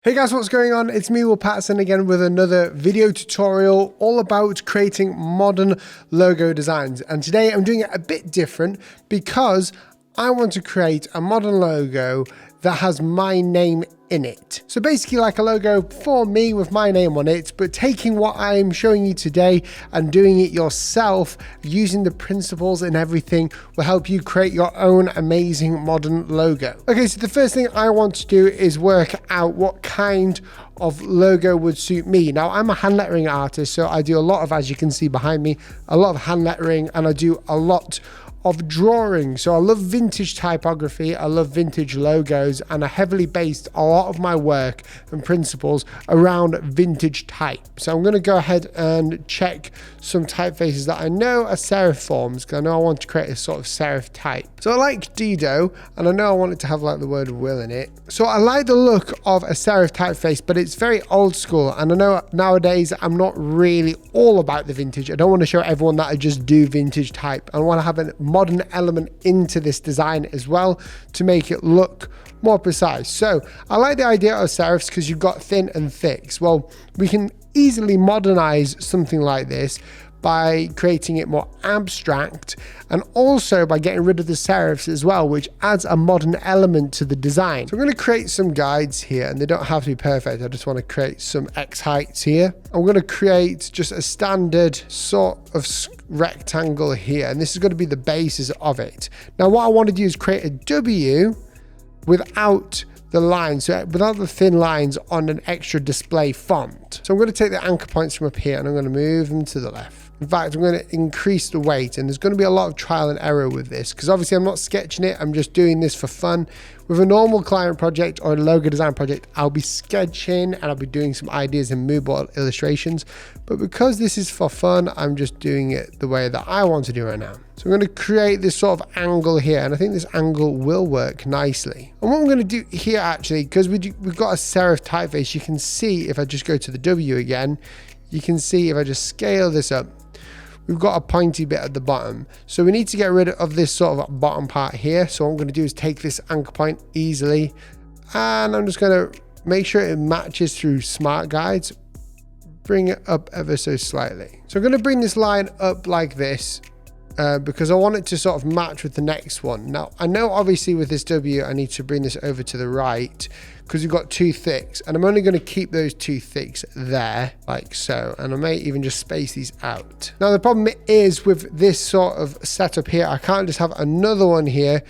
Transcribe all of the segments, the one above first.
Hey guys, what's going on? It's me, Will Paterson, again with another video tutorial all about creating modern logo designs. And today I'm doing it a bit different because I want to create a modern logo that has my name in it. So basically like a logo for me with my name on it, but taking what I'm showing you today and doing it yourself using the principles and everything will help you create your own amazing modern logo. Okay, so the first thing I want to do is work out what kind of logo would suit me. Now I'm a hand lettering artist, so I do a lot of, as you can see behind me, a lot of hand lettering, and I do a lot of drawing. So I love vintage typography, I love vintage logos, and I heavily based a lot of my work and principles around vintage type. So I'm going to go ahead and check some typefaces that I know are serif forms, because I know I want to create a sort of serif type. So I like Dido, and I know I want it to have like the word Will in it. So I like the look of a serif typeface, but it's very old school, and I know nowadays I'm not really all about the vintage. I don't want to show everyone that I just do vintage type. I want to have a modern element into this design as well to make it look more precise. So I like the idea of serifs because you've got thin and thicks. Well, we can easily modernize something like this by creating it more abstract, and also by getting rid of the serifs as well, which adds a modern element to the design. So I'm going to create some guides here, and they don't have to be perfect. I just want to create some X heights here. I'm going to create just a standard sort of rectangle here, and this is going to be the basis of it. Now what I want to do is create a W without the lines, so without the thin lines on an extra display font. So I'm going to take the anchor points from up here and I'm going to move them to the left. In fact, I'm going to increase the weight, and there's going to be a lot of trial and error with this because obviously I'm not sketching it, I'm just doing this for fun. With a normal client project or a logo design project, I'll be sketching and I'll be doing some ideas and mood board illustrations, but because this is for fun, I'm just doing it the way that I want to do right now. So I'm going to create this sort of angle here, and I think this angle will work nicely. And what I'm going to do here actually, because we've got a serif typeface, you can see if I just go to the W again, you can see if I just scale this up, we've got a pointy bit at the bottom. So we need to get rid of this sort of bottom part here. So what I'm going to do is take this anchor point easily, and I'm just going to make sure it matches through smart guides, bring it up ever so slightly. So I'm going to bring this line up like this because I want it to sort of match with the next one. Now I know obviously with this W I need to bring this over to the right because we've got two thicks, and I'm only going to keep those two thicks there like so, and I may even just space these out. Now the problem is with this sort of setup here, I can't just have another one here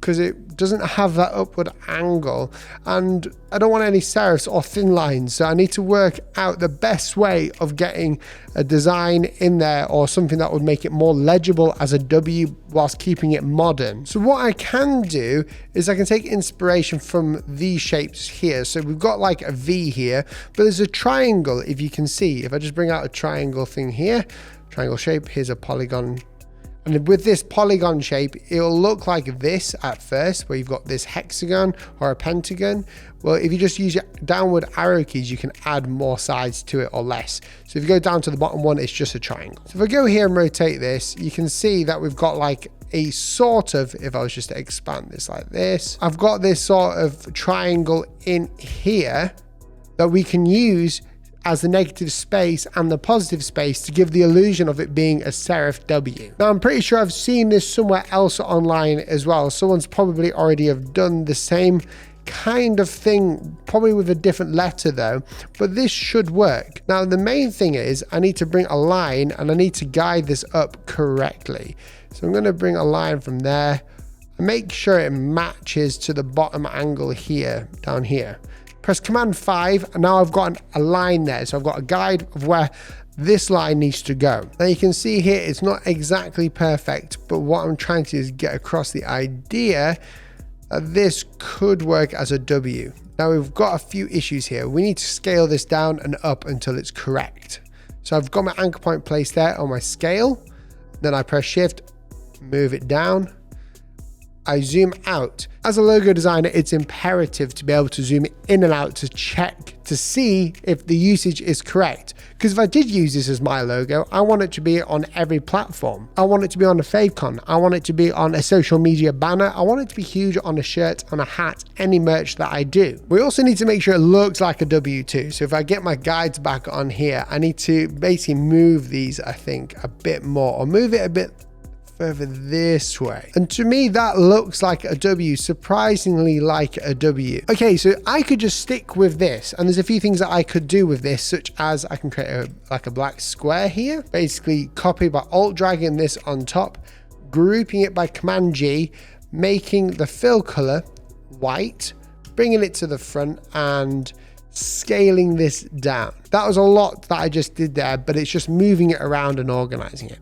because it doesn't have that upward angle, and I don't want any serifs or thin lines, so I need to work out the best way of getting a design in there or something that would make it more legible as a W whilst keeping it modern. So what I can do is I can take inspiration from these shapes here. So we've got like a V here, but there's a triangle, if you can see. If I just bring out a triangle thing here, triangle shape, here's a polygon. And with this polygon shape, it'll look like this at first, where you've got this hexagon or a pentagon. Well, if you just use your downward arrow keys, you can add more sides to it or less. So if you go down to the bottom one, it's just a triangle. So if I go here and rotate this, you can see that we've got like a sort of, if I was just to expand this like this, I've got this sort of triangle in here that we can use as the negative space and the positive space to give the illusion of it being a serif W. Now I'm pretty sure I've seen this somewhere else online as well. Someone's probably already have done the same kind of thing, probably with a different letter though, but this should work. Now the main thing is I need to bring a line, and I need to guide this up correctly. So I'm going to bring a line from there and make sure it matches to the bottom angle here, down here. Press Command 5, and now I've got a line there. So I've got a guide of where this line needs to go. Now you can see here, it's not exactly perfect, but what I'm trying to do is get across the idea that this could work as a W. Now we've got a few issues here. We need to scale this down and up until it's correct. So I've got my anchor point placed there on my scale. Then I press Shift, move it down. I zoom out. As a logo designer, it's imperative to be able to zoom in and out to check to see if the usage is correct. Because if I did use this as my logo, I want it to be on every platform. I want it to be on a favecon. I want it to be on a social media banner. I want it to be huge on a shirt, on a hat, any merch that I do. We also need to make sure it looks like a W2. So if I get my guides back on here, I need to basically move these, I think, a bit more, or move it a bit further this way. And to me, that looks like a W, surprisingly like a W. Okay, so I could just stick with this, and there's a few things that I could do with this, such as I can create like a black square here, basically copy by alt dragging this on top, grouping it by Command G, making the fill color white, bringing it to the front, and scaling this down. That was a lot that I just did there, but it's just moving it around and organizing it.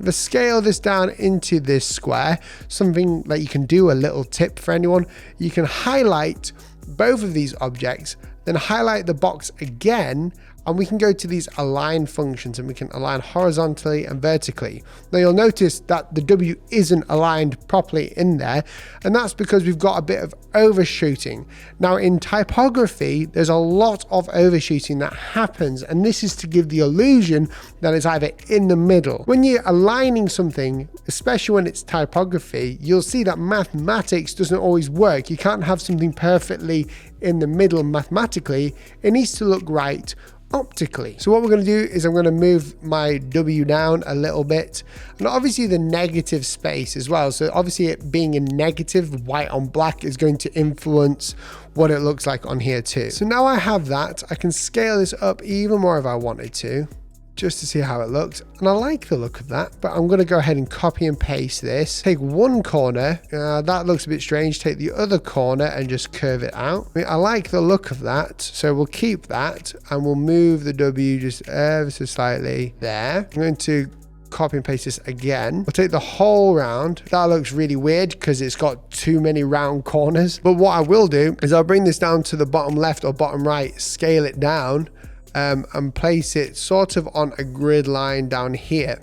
If I scale this down into this square, something that you can do, a little tip for anyone, you can highlight both of these objects, then highlight the box again, and we can go to these align functions and we can align horizontally and vertically. Now you'll notice that the W isn't aligned properly in there, and that's because we've got a bit of overshooting. Now in typography, there's a lot of overshooting that happens, and this is to give the illusion that it's either in the middle. When you're aligning something, especially when it's typography, you'll see that mathematics doesn't always work. You can't have something perfectly in the middle mathematically. It needs to look right optically. So what we're going to do is I'm going to move my W down a little bit, and obviously the negative space as well. So obviously it being in negative, white on black, is going to influence what it looks like on here too. So now I have that, I can scale this up even more if I wanted to, just to see how it looks. And I like the look of that, but I'm going to go ahead and copy and paste this. Take one corner, that looks a bit strange. Take the other corner and just curve it out. I like the look of that, so we'll keep that, and we'll move the W just ever so slightly there. I'm going to copy and paste this again. We'll take the whole round. That looks really weird because it's got too many round corners. But what I will do is I'll bring this down to the bottom left or bottom right, scale it down, and place it sort of on a grid line down here.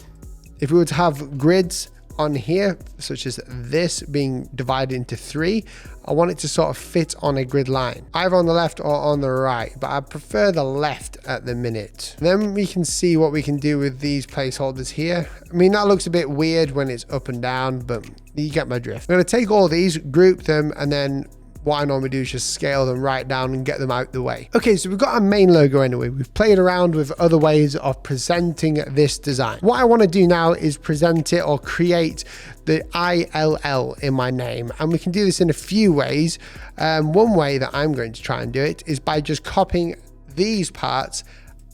If we were to have grids on here, such as this being divided into 3, I want it to sort of fit on a grid line, either on the left or on the right, but I prefer the left at the minute. Then we can see what we can do with these placeholders here. I mean, that looks a bit weird when it's up and down, but you get my drift. I'm going to take all these, group them, and then what I normally do is just scale them right down and get them out the way. Okay, so we've got our main logo anyway. We've played around with other ways of presenting this design. What I want to do now is present it or create the ILL in my name. And we can do this in a few ways. One way that I'm going to try and do it is by just copying these parts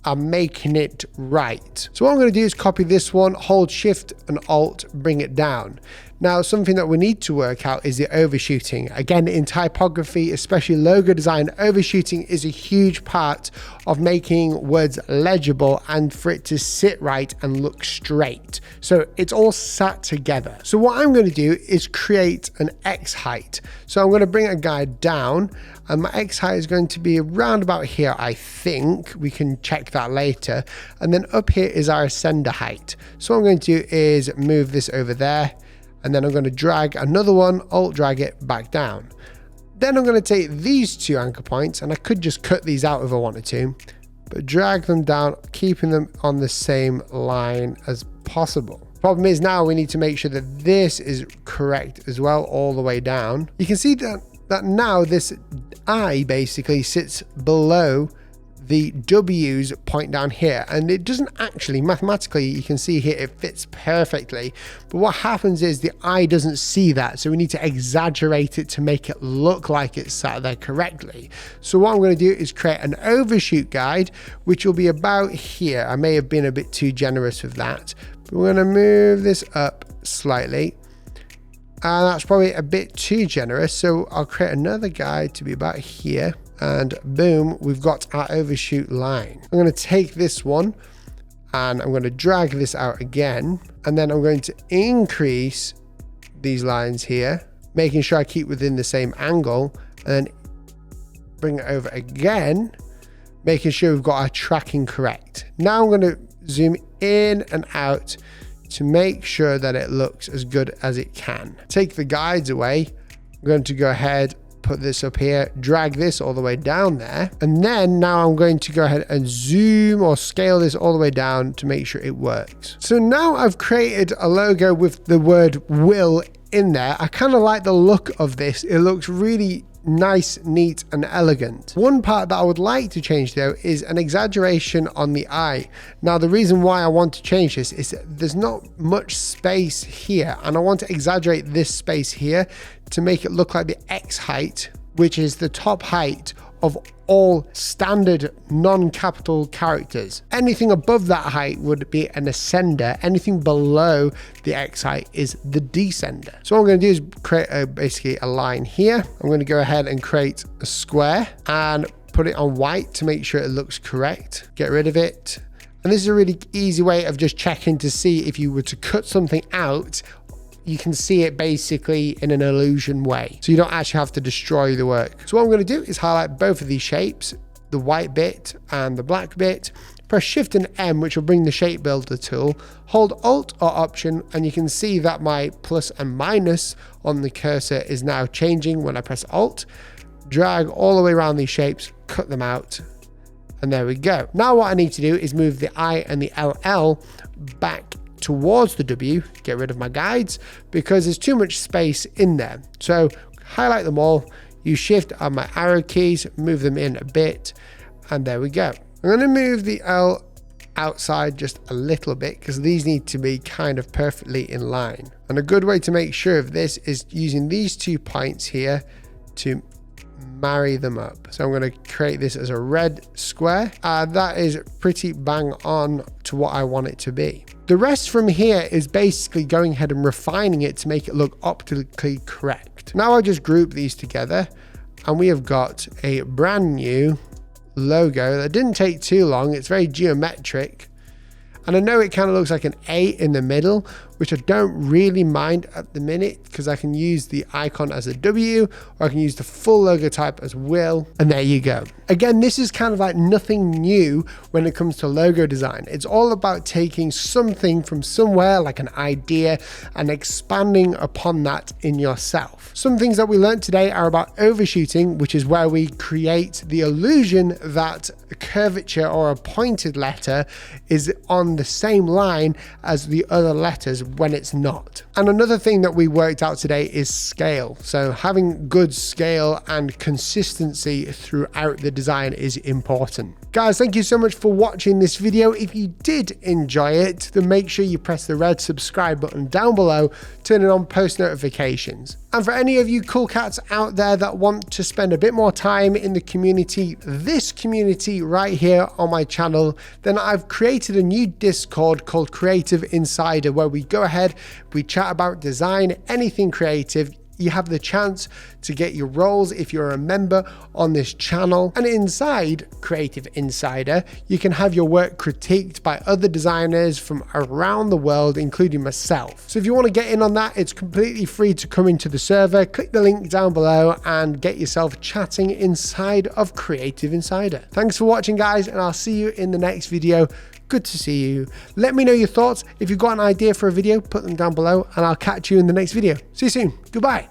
and making it right. So what I'm going to do is copy this one, hold Shift and Alt, bring it down. Now, something that we need to work out is the overshooting. Again, in typography, especially logo design, overshooting is a huge part of making words legible and for it to sit right and look straight. So it's all sat together. So what I'm going to do is create an X height. So I'm going to bring a guide down, and my X height is going to be around about here, I think. We can check that later. And then up here is our ascender height. So what I'm going to do is move this over there, and then I'm going to drag another one, alt drag it back down. Then I'm going to take these 2 anchor points, and I could just cut these out if I wanted to, but drag them down, keeping them on the same line as possible. Problem is now we need to make sure that this is correct as well, all the way down. You can see that now this I basically sits below the W's point down here, and it doesn't actually, mathematically, you can see here it fits perfectly, but what happens is the eye doesn't see that, so we need to exaggerate it to make it look like it's sat there correctly. So what I'm going to do is create an overshoot guide, which will be about here. I may have been a bit too generous with that, but we're going to move this up slightly, and that's probably a bit too generous, so I'll create another guide to be about here. And boom, we've got our overshoot line. I'm going to take this one and I'm going to drag this out again. And then I'm going to increase these lines here, making sure I keep within the same angle, and then bring it over again, making sure we've got our tracking correct. Now I'm going to zoom in and out to make sure that it looks as good as it can. Take the guides away. I'm going to go ahead, put this up here, drag this all the way down there. And then now I'm going to go ahead and zoom or scale this all the way down to make sure it works. So now I've created a logo with the word Will in there. I kind of like the look of this. It looks really nice, neat, and elegant. One part that I would like to change though is an exaggeration on the eye. Now the reason why I want to change this is that there's not much space here, and I want to exaggerate this space here to make it look like the X height, which is the top height of all standard non-capital characters. Anything above that height would be an ascender. Anything below the X height is the descender. So what I'm going to do is create basically a line here. I'm going to go ahead and create a square and put it on white to make sure it looks correct. Get rid of it. And this is a really easy way of just checking to see if you were to cut something out, you can see it basically in an illusion way. So you don't actually have to destroy the work. So what I'm going to do is highlight both of these shapes, the white bit and the black bit. Press Shift and M, which will bring the shape builder tool. Hold Alt or Option, and you can see that my plus and minus on the cursor is now changing when I press Alt. Drag all the way around these shapes, cut them out, and there we go. Now what I need to do is move the I and the LL back towards the W, get rid of my guides because there's too much space in there. So highlight them all, use Shift on my arrow keys, move them in a bit, and there we go. I'm going to move the L outside just a little bit because these need to be kind of perfectly in line. And a good way to make sure of this is using these 2 points here to marry them up. So I'm going to create this as a red square. That is pretty bang on to what I want it to be. The rest from here is basically going ahead and refining it to make it look optically correct. Now I just group these together and we have got a brand new logo that didn't take too long. It's very geometric. And I know it kind of looks like an A in the middle, which I don't really mind at the minute because I can use the icon as a W, or I can use the full logo type as Will, and there you go. Again, this is kind of like nothing new when it comes to logo design. It's all about taking something from somewhere, like an idea, and expanding upon that in yourself. Some things that we learned today are about overshooting, which is where we create the illusion that a curvature or a pointed letter is on the same line as the other letters when it's not. And another thing that we worked out today is scale. So having good scale and consistency throughout the design is important. Guys, thank you so much for watching this video. If you did enjoy it, then make sure you press the red subscribe button down below, turning on post notifications. And for any of you cool cats out there that want to spend a bit more time in the community, this community right here on my channel, then I've created a new Discord called Creative Insider, where we go ahead, we chat about design, anything creative. You have the chance to get your roles if you're a member on this channel. And inside Creative Insider, you can have your work critiqued by other designers from around the world, including myself. So if you want to get in on that, it's completely free to come into the server. Click the link down below and get yourself chatting inside of Creative Insider. Thanks for watching, guys, and I'll see you in the next video. Good to see you. Let me know your thoughts. If you've got an idea for a video, put them down below and I'll catch you in the next video. See you soon. Goodbye.